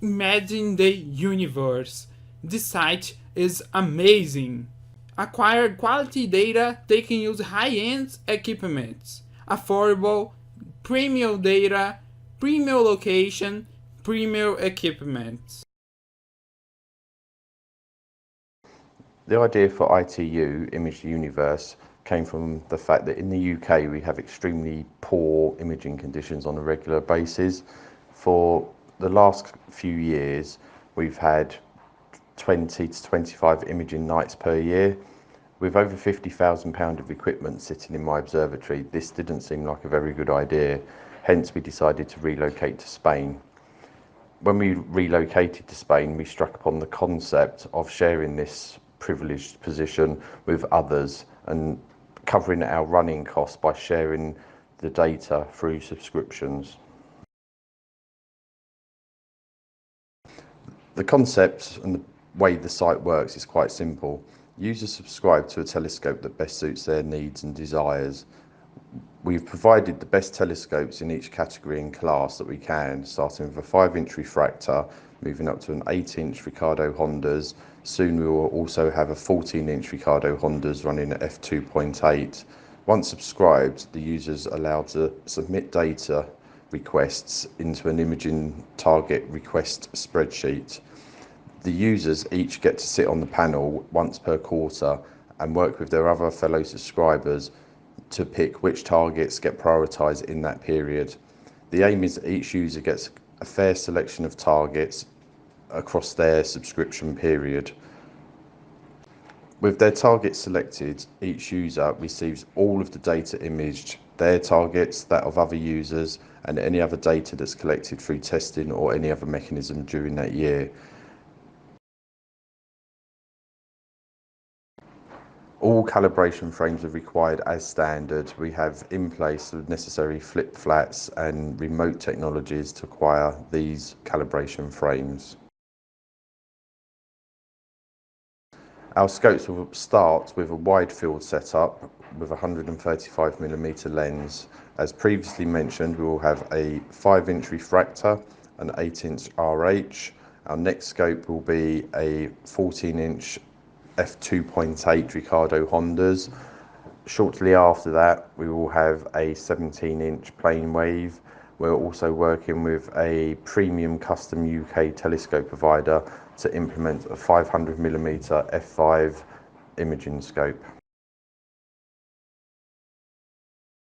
Imagine the universe. This site is amazing. Acquire quality data, they can use high-end equipment, affordable, premium data, premium location, premium equipment. The idea for ITU, Image the Universe, came from the fact that in the UK we have extremely poor imaging conditions on a regular basis. For the last few years, we've had 20 to 25 imaging nights per year. With over £50,000 of equipment sitting in my observatory, this didn't seem like a very good idea. Hence, we decided to relocate to Spain. When we relocated to Spain, we struck upon the concept of sharing this privileged position with others and covering our running costs by sharing the data through subscriptions. The concept and the way the site works is quite simple. Users subscribe to a telescope that best suits their needs and desires. We've provided the best telescopes in each category and class that we can, starting with a 5-inch refractor, moving up to an 8-inch Ricardo Hondas. Soon we will also have a 14-inch Ricardo Hondas running at f2.8. Once subscribed, the users are allowed to submit data requests into an imaging target request spreadsheet. The users each get to sit on the panel once per quarter and work with their other fellow subscribers to pick which targets get prioritised in that period. The aim is that each user gets a fair selection of targets across their subscription period. With their targets selected, each user receives all of the data imaged, their targets, that of other users, and any other data that's collected through testing or any other mechanism during that year. All calibration frames are required as standard. We have in place the necessary flip flats and remote technologies to acquire these calibration frames. Our scopes will start with a wide field setup with a 135mm lens. As previously mentioned, we will have a 5-inch refractor, an 8-inch RH. Our next scope will be a 14-inch f2.8 Ricardo Hondas. Shortly after that, we will have a 17-inch plane wave. We're also working with a premium custom UK telescope provider to implement a 500mm f5 imaging scope.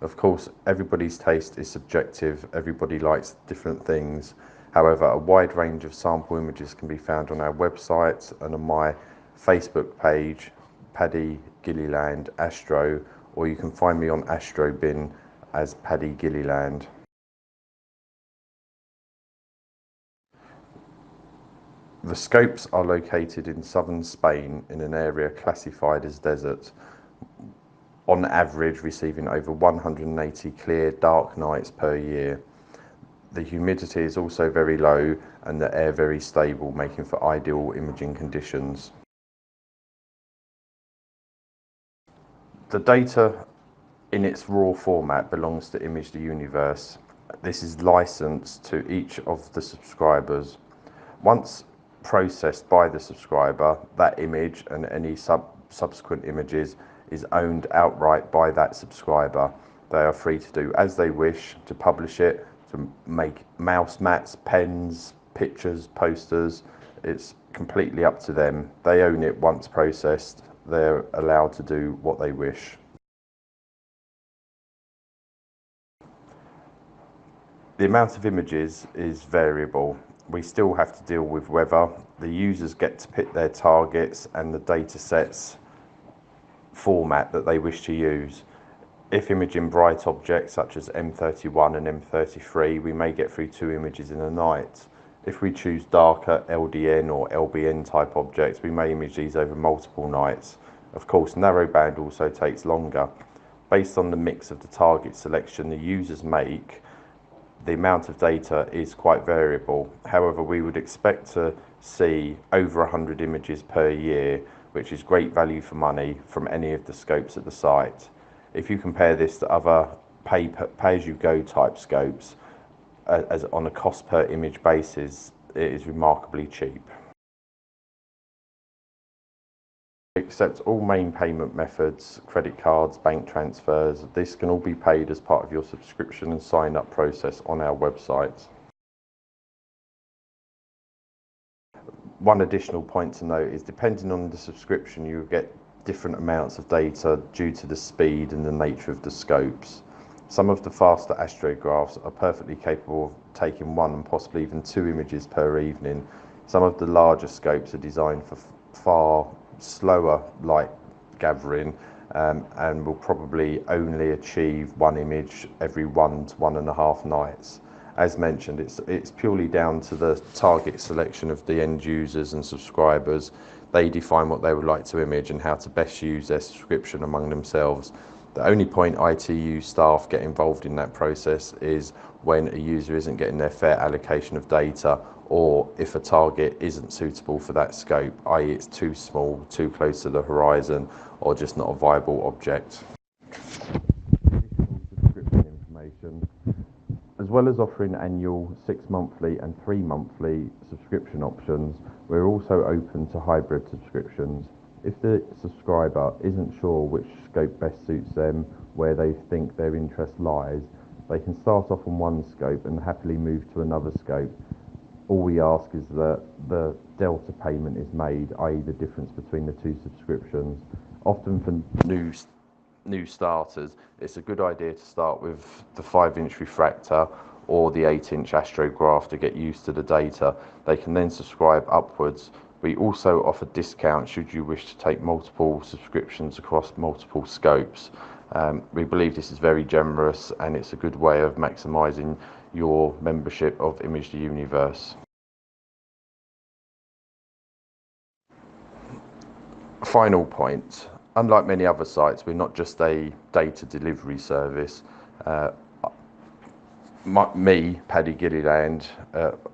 Of course, everybody's taste is subjective, everybody likes different things. However, a wide range of sample images can be found on our website and on my Facebook page, Paddy Gilliland Astro, or you can find me on Astrobin as Paddy Gilliland. The scopes are located in southern Spain in an area classified as desert, on average receiving over 180 clear dark nights per year. The humidity is also very low and the air very stable, making for ideal imaging conditions. The data in its raw format belongs to Image the Universe. This is licensed to each of the subscribers. Once processed by the subscriber, that image and any subsequent images is owned outright by that subscriber. They are free to do as they wish, to publish it, to make mouse mats, pens, pictures, posters. It's completely up to them. They own it once processed. They're allowed to do what they wish. The amount of images is variable. We still have to deal with weather. The users get to pick their targets and the data sets format that they wish to use. If imaging bright objects such as M31 and M33, we may get through 2 images in a night. If we choose darker LDN or LBN type objects, we may image these over multiple nights. Of course, narrowband also takes longer. Based on the mix of the target selection the users make, the amount of data is quite variable. However, we would expect to see over 100 images per year, which is great value for money from any of the scopes at the site. If you compare this to other pay-as-you-go type scopes, as on a cost per image basis, it is remarkably cheap. We accept all main payment methods, credit cards, bank transfers. This can all be paid as part of your subscription and sign up process on our website. One additional point to note is depending on the subscription, you get different amounts of data due to the speed and the nature of the scopes. Some of the faster astrographs are perfectly capable of taking one and possibly even two images per evening. Some of the larger scopes are designed for far slower light gathering and will probably only achieve one image every 1 to 1.5 nights. As mentioned, it's purely down to the target selection of the end users and subscribers. They define what they would like to image and how to best use their subscription among themselves. The only point ITU staff get involved in that process is when a user isn't getting their fair allocation of data, or if a target isn't suitable for that scope, i.e. it's too small, too close to the horizon, or just not a viable object. Additional subscription information. As well as offering annual 6-monthly and 3-monthly subscription options, we're also open to hybrid subscriptions. If the subscriber isn't sure which scope best suits them, where they think their interest lies, they can start off on one scope and happily move to another scope. All we ask is that the delta payment is made, i.e. the difference between the two subscriptions. Often for new starters, it's a good idea to start with the 5-inch refractor or the 8-inch astrograph to get used to the data. They can then subscribe upwards. We also offer discounts should you wish to take multiple subscriptions across multiple scopes. We believe this is very generous and it's a good way of maximising your membership of Image the Universe. Final point. Unlike many other sites, we're not just a data delivery service. Paddy Gilliland,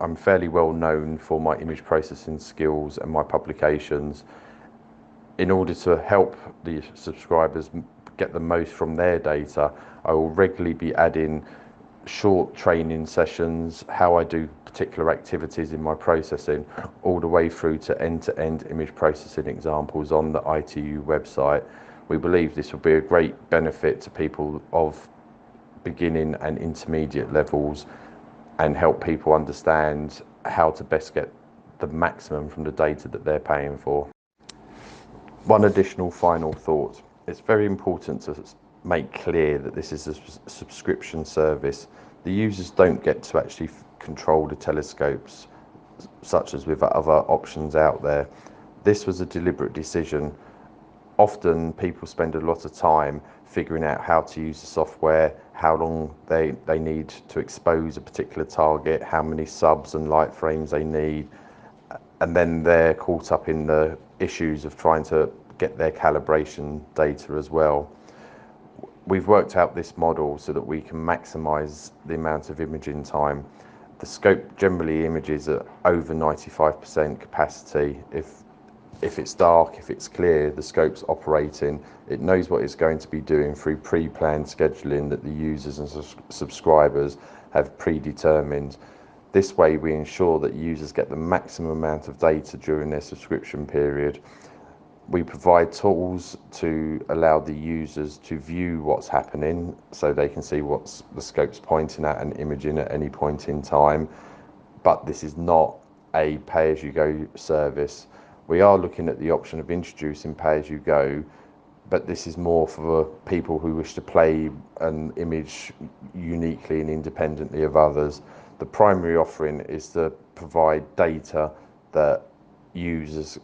I'm fairly well known for my image processing skills and my publications. In order to help the subscribers get the most from their data, I will regularly be adding short training sessions, how I do particular activities in my processing, all the way through to end-to-end image processing examples on the ITU website. We believe this will be a great benefit to people of beginning and intermediate levels and help people understand how to best get the maximum from the data that they're paying for. One additional final thought. It's very important to make clear that this is a subscription service. The users don't get to actually control the telescopes, such as with other options out there. This was a deliberate decision. Often people spend a lot of time figuring out how to use the software, how long they need to expose a particular target, how many subs and light frames they need, and then they're caught up in the issues of trying to get their calibration data as well. We've worked out this model so that we can maximize the amount of imaging time. The scope generally images at over 95% capacity. If it's dark, if it's clear, the scope's operating. It knows what it's going to be doing through pre-planned scheduling that the users and subscribers have predetermined. This way we ensure that users get the maximum amount of data during their subscription period. We provide tools to allow the users to view what's happening so they can see what the scope's pointing at and imaging at any point in time. But this is not a pay-as-you-go service. We are looking at the option of introducing pay-as-you-go, but this is more for people who wish to play an image uniquely and independently of others. The primary offering is to provide data that users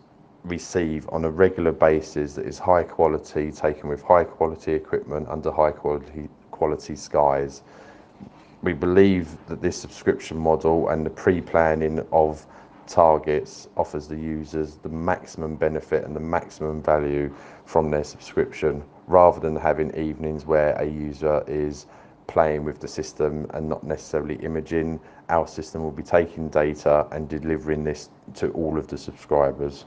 receive on a regular basis that is high quality, taken with high quality equipment under high quality skies. We believe that this subscription model and the pre-planning of targets offers the users the maximum benefit and the maximum value from their subscription, rather than having evenings where a user is playing with the system and not necessarily imaging. Our system will be taking data and delivering this to all of the subscribers.